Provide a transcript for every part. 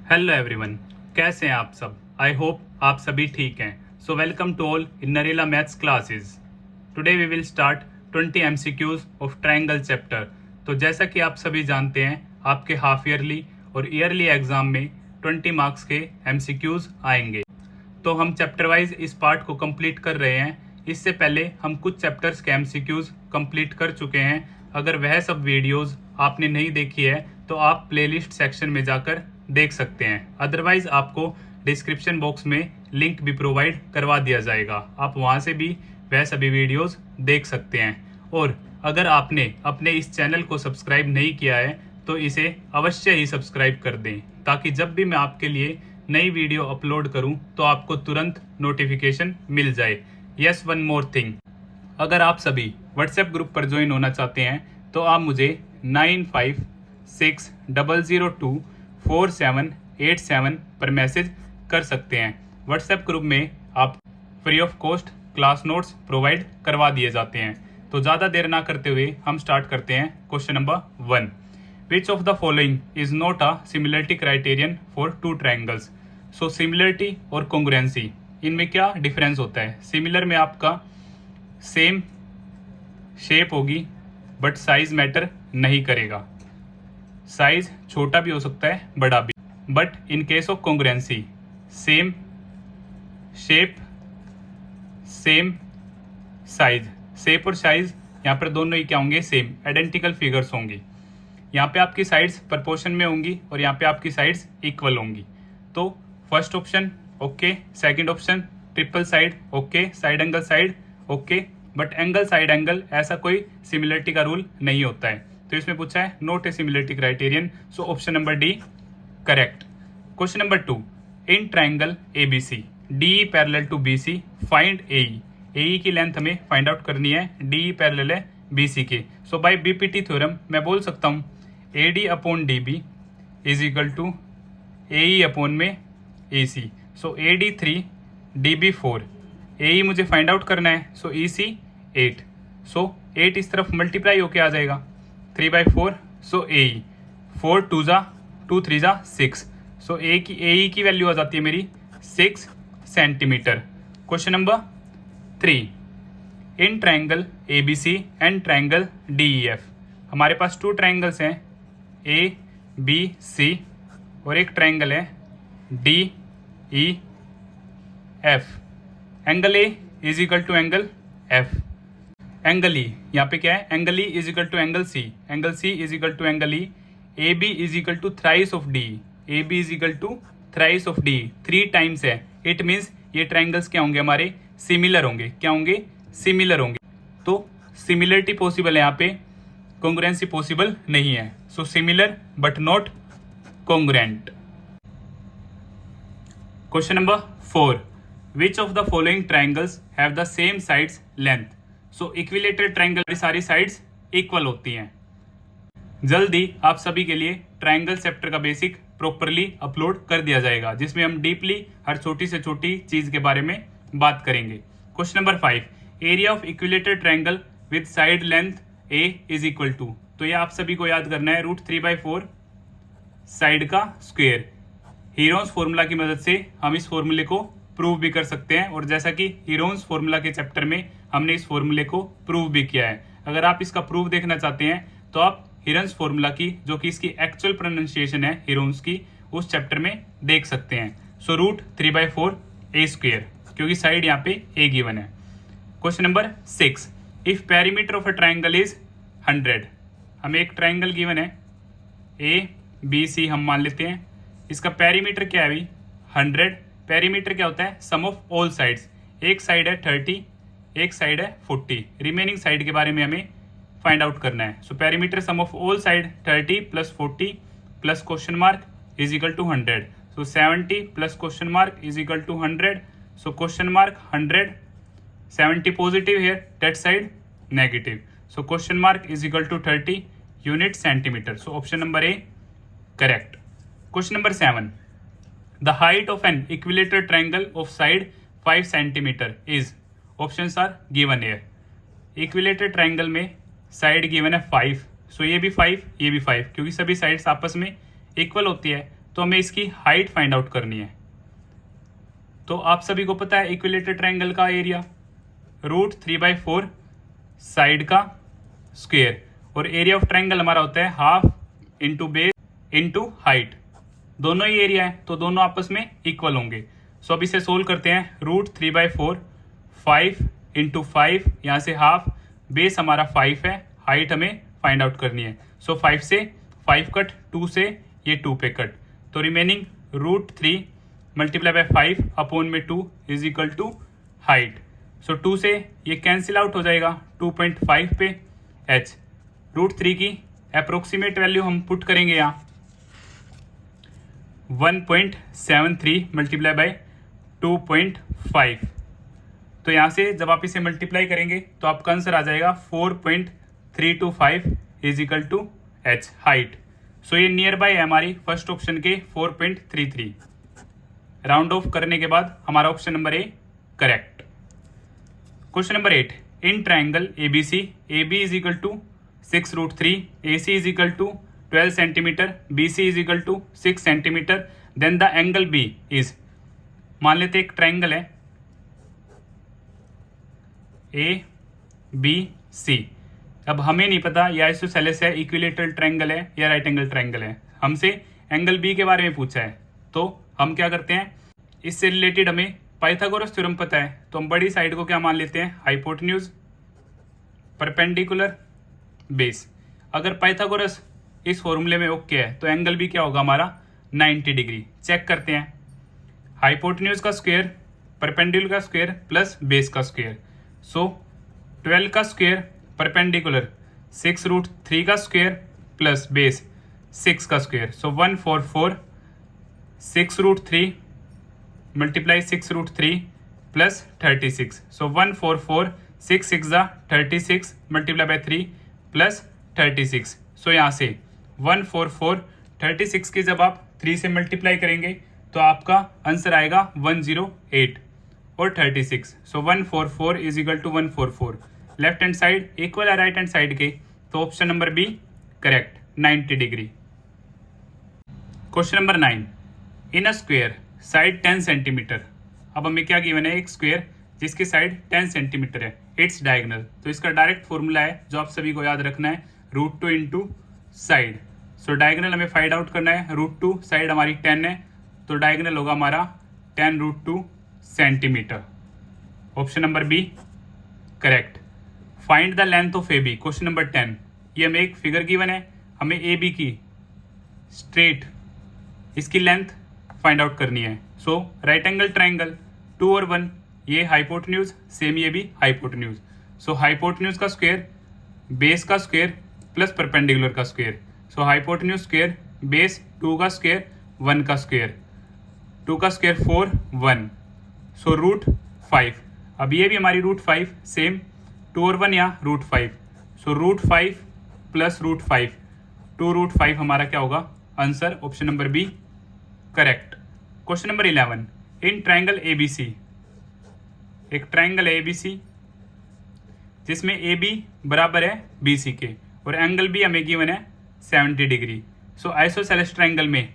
Hello everyone, कैसे हैं आप सब। आई होप आप सभी ठीक हैं। So welcome to all in Narela maths classes. Today we will start 20 MCQs of triangle chapter. तो जैसा कि आप सभी जानते हैं, आपके हाफ ईयरली और ईयरली एग्जाम में 20 मार्क्स के एमसीक्यूज आएंगे। तो हम चैप्टर वाइज इस पार्ट को कंप्लीट कर रहे हैं। इससे पहले हम कुछ चैप्टर्स के एमसीक्यूज कंप्लीट कर चुके हैं। अगर वह सब वीडियोस आपने नहीं देखी है तो आप प्लेलिस्ट सेक्शन में जाकर देख सकते हैं। अदरवाइज आपको डिस्क्रिप्शन बॉक्स में लिंक भी प्रोवाइड करवा दिया जाएगा, आप वहां से भी वह सभी वीडियोस देख सकते हैं। और अगर आपने अपने इस चैनल को सब्सक्राइब नहीं किया है तो इसे अवश्य ही सब्सक्राइब कर दें, ताकि जब भी मैं आपके लिए नई वीडियो अपलोड करूं तो आपको तुरंत नोटिफिकेशन मिल जाए। यस, वन मोर थिंग, अगर आप सभी व्हाट्सएप ग्रुप पर ज्वाइन होना चाहते हैं तो आप मुझे 9560024787 पर मैसेज कर सकते हैं। व्हाट्सएप ग्रुप में आप free of cost class notes provide करवा दिए जाते हैं। तो ज़्यादा देर ना करते हुए हम स्टार्ट करते हैं। Question number 1, which of the following is not a similarity criterion for two triangles. So similarity और कॉन्ग्रुएंसी, इनमें क्या डिफरेंस होता है। सिमिलर में आपका सेम शेप होगी बट साइज मैटर नहीं करेगा, साइज छोटा भी हो सकता है बड़ा भी। But in case of congruency, same shape same size, shape और साइज यहाँ पर दोनों ही क्या होंगे, सेम आइडेंटिकल फिगर्स होंगी। यहाँ पे आपकी साइड्स प्रपोर्शन में होंगी और यहाँ पे आपकी साइड्स इक्वल होंगी। तो first option okay, second option triple side okay, side angle side okay, but angle side angle ऐसा कोई सिमिलरिटी का रूल नहीं होता है। तो इसमें पूछा है not a similarity criterion, so option number D correct. Question number 2, in triangle ABC D parallel to BC find AE. AE की लेंथ हमें फाइंड आउट करनी है, डी पैरेलल है बीसी के। सो बाय बीपीटी थ्योरम मैं बोल सकता हूँ AD upon DB is equal to AE upon में AC। So AD 3 DB 4, AE मुझे फाइंड आउट करना है, सो EC 8। सो 8 इस तरफ मल्टीप्लाई होके आ जाएगा 3/4, सो AE 4 2 जा 2 3 जा 6। सो AE की वैल्यू आ जाती है मेरी 6 centimetre. Question number 3, in triangle ABC and triangle DEF, हमारे पास 2 ट्रायंगल्स हैं ABC और एक ट्रायंगल है DEF। Angle A is equal to angle F। Angle E यहाँ पे क्या है, angle E is equal to angle C, angle C is equal to angle E। AB is equal to thrice of DE, AB is equal to thrice of DE, 3 times है। It means ये triangles क्या होंगे, हमारे similar होंगे। क्या होंगे, similar होंगे। तो सिमिलरिटी पॉसिबल है यहाँ पे, कॉन्ग्रुएंसी पॉसिबल नहीं है। So similar but not congruent. Question number 4, which of the following triangles have the same sides length. So equilateral triangle सारी साइड्स इक्वल होती हैं। जल्दी आप सभी के लिए ट्रायंगल चैप्टर का बेसिक प्रॉपरली अपलोड कर दिया जाएगा, जिसमें हम डीपली हर छोटी से छोटी चीज के बारे में बात करेंगे। Question number 5, area of equilateral triangle with side length A is equal to. तो ये आप सभी को याद करना है, √3/4 साइड का स्क्वायर। हीरोन्स फॉर्मूला की मदद से हम इस फॉर्मूले को प्रूव भी कर सकते हैं, और जैसा कि हीरोन्स फॉर्मूला के चैप्टर में हमने इस फॉर्मूले को प्रूव भी किया है। अगर आप इसका प्रूव देखना चाहते हैं तो आप हीरोन्स फॉर्मूला की, जो कि इसकी एक्चुअल प्रोनाउंसिएशन है हीरोन्स की, उस चैप्टर में देख सकते हैं। सो √3/4 A², क्योंकि साइड यहाँ पे A गिवन है। Question number 6, if perimeter of a triangle is 100, हमें एक ट्रायंगल गिवन है ABC हम मान लेते हैं, इसका पेरीमीटर क्या है अभी 100। पेरीमीटर क्या होता है, सम ऑफ ऑल साइड्स। एक साइड है 30, एक साइड है 40, रिमेनिंग साइड के बारे में हमें फाइंड आउट करना है। So perimeter sum of all side 30 + 40 + question mark is equal to 100। So 70 + question mark is equal to 100। So question mark 100, 70 positive here, that side negative. So question mark is equal to 30 unit centimeter. So option number A correct. Question number 7, the height of an equilateral triangle of side 5 centimeter is, options are given here. Equilateral triangle में side given है 5, so ये भी 5 ये भी 5, क्योंकि सभी sides आपस में इक्वल होती है। तो हमें इसकी हाइट फाइंड आउट करनी है। तो आप सभी को पता है इक्विलेटर ट्रायंगल का एरिया √3/4 साइड का स्क्वायर, और एरिया ऑफ ट्रायंगल हमारा होता है half into base into height. दोनों ही एरिया है तो दोनों आपस में इक्वल होंगे। सो अब इसे सोल्व करते हैं। √3/4 5 इंटू 5, यहाँ से हाफ, बेस हमारा 5 है, हाइट हमें फाइंड आउट करनी है। सो 5 से 5 कट, 2 से ये 2 पे कट, तो रिमेनिंग √3 मल्टीप्लाई बाय 5 अपॉन में 2 इज इक्वल टू हाइट। सो 2 से ये कैंसिल आउट हो जाएगा 2.5 पे h। √3 की अप्रोक्सीमेट वैल्यू हम पुट करेंगे यहाँ 1.73 मल्टीप्लाई बाय 2.5। तो यहाँ से जब आप इसे मल्टीप्लाई करेंगे तो आपका आंसर आ जाएगा 4.325 is equal to h height. So ये नियर बाय है हमारी फर्स्ट ऑप्शन के 4.33। राउंड ऑफ करने के बाद हमारा option number A correct. Question number 8, in triangle ABC AB is equal to 6√3, AC is equal to 12 centimetre, BC is equal to 6 centimetre, then the angle B is, मान लेते एक triangle है ABC। अब हमें नहीं पता ये आइसोसेलेस है, इक्विलेटरल ट्रायंगल है या राइट एंगल ट्रायंगल है, हमसे एंगल बी के बारे में पूछा है। तो हम क्या करते हैं, इससे रिलेटेड हमें पाइथागोरस थ्योरम पता है, तो हम बड़ी साइड को क्या मान लेते हैं, हाइपोटेन्यूज परपेंडिकुलर बेस। अगर पाइथागोरस इस फॉर्मूले में ओके है तो एंगल भी क्या होगा हमारा 90 डिग्री। चेक करते हैं, हाइपोटेन्यूज का स्क्वायर, परपेंडिकुलर का स्क्वायर प्लस बेस का स्क्वायर। सो 12 का स्क्वायर परपेंडिकुलर 6√3 का स्क्वायर प्लस बेस 6 का square. So 144 6√3 multiply 6√3 plus 36। So 144 6 6 36 multiply by 3 plus 36। सो यहाँ से 144 36 की जब आप 3 से मल्टीप्लाई करेंगे तो आपका आंसर आएगा 108 और 36। So 144 is equal to 144। Left hand side equal है राइट हैंड साइड के, तो option number B correct 90 degree. Question number 9, in a square side 10 centimetre. अब हमें क्या गिवन है, एक स्क्वायर जिसकी साइड 10 सेंटीमीटर है, इट्स डायगोनल। तो इसका डायरेक्ट फॉर्मूला है जो आप सभी को याद रखना है, √2 इंटू साइड। सो डायगोनल हमें फाइंड आउट करना है, √2 साइड हमारी 10 है तो डायगोनल होगा हमारा 10√2 centimetre. Option number B correct. Find the length of A B. Question number 10, ये हमें एक फिगर गिवन है, हमें ए बी की स्ट्रेट इसकी लेंथ फाइंड आउट करनी है। सो राइट एंगल ट्राइंगल 2 और 1, ये हाइपोटेन्यूज, सेम ये भी हाइपोटेन्यूज। सो हाइपोटेन्यूज का स्क्वायर बेस का स्क्वायर प्लस परपेंडिकुलर का स्क्वायर। सो हाइपोटेन्यूज स्क्वायर बेस 2 का स्क्वायर 1 का स्क्वायर, 2 का स्क्वायर 4 1। सो √5। अब ये भी हमारी √5 सेम, 2 और 1 यहाँ √5। सो √5 प्लस √5, 2√5 हमारा क्या होगा answer, option number B correct. Question number 11, in triangle ABC, एक ट्राइंगल है ABC जिसमें AB बराबर है BC के और एंगल भी हमें गिवन है 70 डिग्री। सो आइसोसेलेस ट्राइंगल में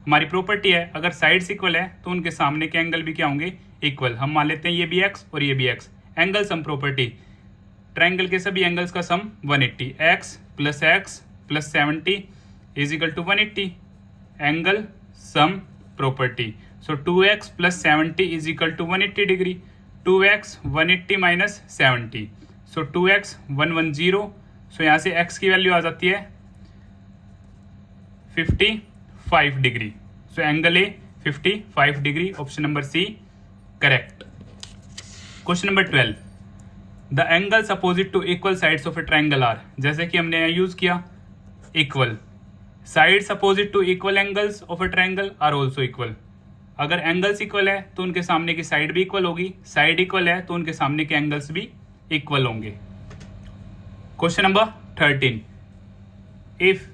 हमारी प्रॉपर्टी है, अगर साइड्स इक्वल है तो उनके सामने के एंगल भी क्या होंगे, इक्वल। हम मान लेते हैं ये भी x और ये भी x। Angle sum property, triangle के सभी एंगल्स का sum 180, x plus 70 is equal to 180, angle sum property. So 2x plus 70 is equal to 180 degree, 2x 180 minus 70, so 2x 110। So यहाँ से x की वैल्यू आ जाती है 55 degree. So angle A 55 degree, option number C correct. Question number 12, the angles opposite to equal sides of a triangle are. जैसे कि हमने use किया equal, sides opposite to equal angles of a triangle are also equal. अगर angles equal है तो उनके सामने की साइड भी इक्वल होगी, साइड इक्वल है तो उनके सामने के एंगल्स भी इक्वल होंगे। Question number 13, if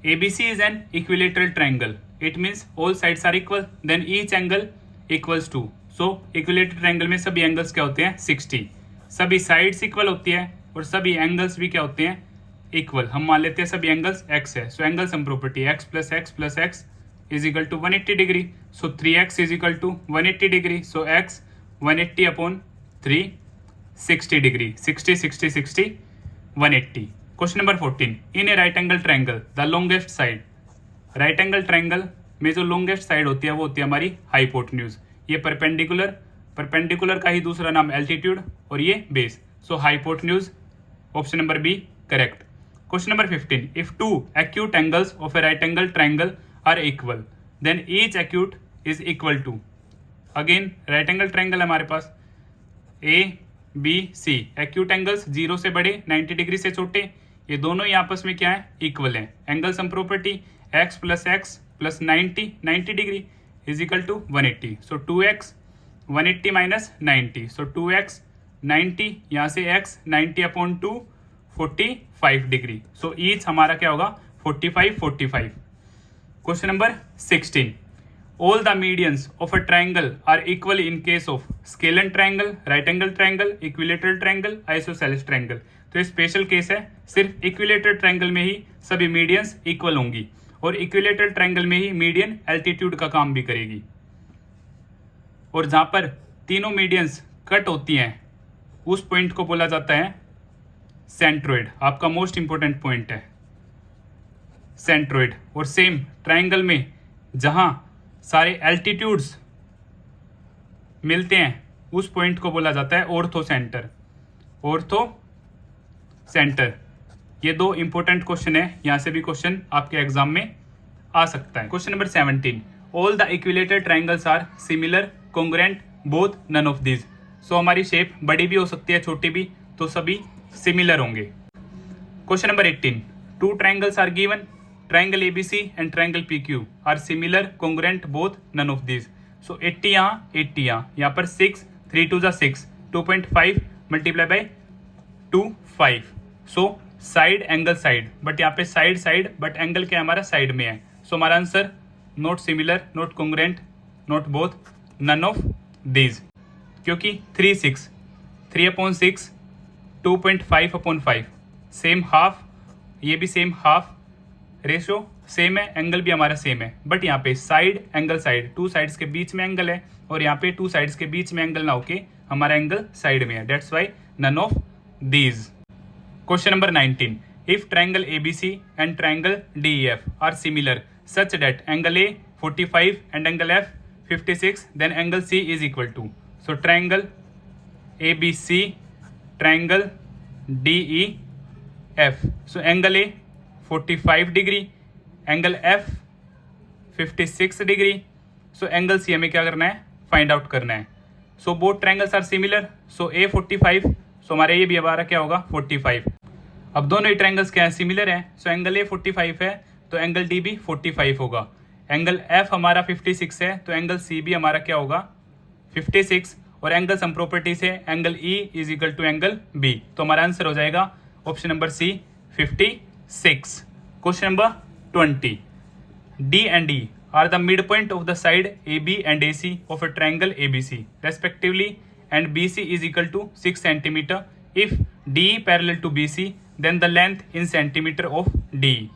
ABC is an equilateral triangle, it means all sides are equal, then each angle equals to। so equilateral triangle में सभी एंगल्स क्या होते हैं 60, सभी साइड्स इक्वल होती है और सभी एंगल्स भी क्या होते हैं इक्वल। हम मान लेते हैं सभी एंगल्स x है। So angle sum property x plus x plus x is equal to 180 degree. So 3x is equal to 180 degree. So x 180 upon 3 60 degree. 60 60 60 180. Question number 14. In A right angle triangle the longest side. Right angle triangle में जो longest side होती है वो होती है हमारी hypotenuse. ये perpendicular का ही दूसरा नाम एल्टीट्यूड और ये base. So hypotenuse option number B correct. Question number 15. If two acute angles of a right angle triangle are equal then each acute is equal to. Again right angle triangle हमारे पास A B C. Acute angles 0 से बड़े 90 degree से छोटे, ये दोनों ही आपस में क्या है इक्वल है. Angle sum property x plus 90 degree is equal to 180. So 2x 180 minus 90. So 2x 90, यहाँ से x 90 upon 2 45 degree. So each हमारा क्या होगा 45. Question number 16. All the medians of a triangle are equal in case of scalene triangle, right angle triangle, equilateral triangle, isosceles triangle. तो ये special case है, सिर्फ equilateral triangle में ही सभी medians equal होंगी और इक्विलेटरल ट्रायंगल में ही मीडियन एल्टीट्यूड का काम भी करेगी. और जहां पर तीनों मीडियंस कट होती हैं उस पॉइंट को बोला जाता है सेंट्रोइड. आपका मोस्ट इंपॉर्टेंट पॉइंट है सेंट्रोइड. और सेम ट्रायंगल में जहां सारे एल्टीट्यूड्स मिलते हैं उस पॉइंट को बोला जाता है ऑर्थो सेंटर. ये दो इंपॉर्टेंट क्वेश्चन है, यहां से भी क्वेश्चन आपके एग्जाम में आ सकता है. Question number 17. All the equilateral triangles are similar congruent both none of these. So हमारी शेप बड़ी भी हो सकती है छोटी भी, तो सभी सिमिलर होंगे. Question number 18. Two triangles are given. Triangle ABC and triangle PQ are similar, congruent, both none of these. So 80 यहाँ पर 6, 3 2 जा 6, 2.5 multiply by 2 5. So side angle side, but यहाँ पे side but angle क्या हमारा side में है. So हमारा answer not similar, not congruent, not both, none of these. क्योंकि 3 upon 6, 2.5 upon 5, सेम हाफ, ये भी सेम हाफ, रेशो सेम है, एंगल भी हमारा सेम है. बट यहाँ पे side angle side, two sides के बीच में एंगल है और यहाँ पे टू साइड्स के बीच में एंगल ना होके हमारा एंगल साइड में है. That's why none of these. Question number 19. If triangle ABC and triangle DEF are similar such that angle A 45 and angle F 56 then angle C is equal to. So triangle ABC, triangle DEF. So angle A 45 degree, angle F 56 degree. So angle C हमें क्या करना है find out करना है. So both triangles are similar. So A 45, सो हमारे ये भी हमारा क्या होगा 45. अब दोनों ही ट्रायंगल्स क्या है सिमिलर है. सो एंगल A 45 है तो एंगल D भी 45 होगा. एंगल F हमारा 56 है तो एंगल C भी हमारा क्या होगा 56. और एंगल सम प्रॉपर्टी से angle E is equal to angle B. तो हमारा आंसर हो जाएगा option number C 56. Question number 20. D and E are the midpoint of the side AB and AC of a triangle ABC respectively and BC is equal to 6 cm. If DE parallel to BC then the length in centimeter of DE.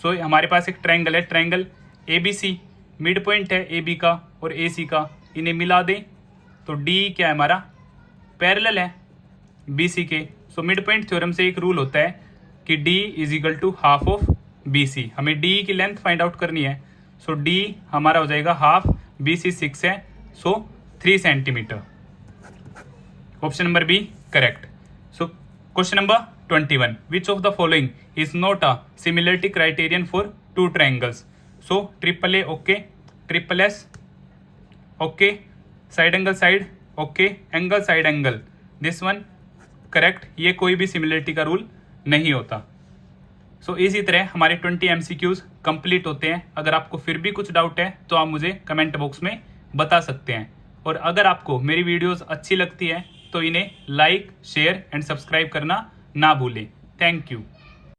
So हमारे पास एक triangle है, triangle ABC, mid point है AB का और AC का, इन्हें मिला दें तो DE क्या है हमारा पैरेलल है BC के. सो मिड पॉइंट थ्योरम से एक रूल होता है कि D is equal to half of BC. हमें DE की लेंथ फाइंड आउट करनी है. सो D हमारा हो जाएगा हाफ, BC 6 है, so 3 centimetre. Option number B correct. So question number 21. Which of the following is not a similarity criterion for two triangles. So triple A okay, triple S okay, side angle side okay, angle side angle this one correct. ये कोई भी similarity का rule नहीं होता. सो इसी तरह हमारे 20 MCQs complete होते हैं. अगर आपको फिर भी कुछ डाउट है तो आप मुझे कमेंट बॉक्स में बता सकते हैं. और अगर आपको मेरी वीडियोस अच्छी लगती है तो इन्हें लाइक, शेयर एंड सब्सक्राइब करना ना भूलें. Thank you.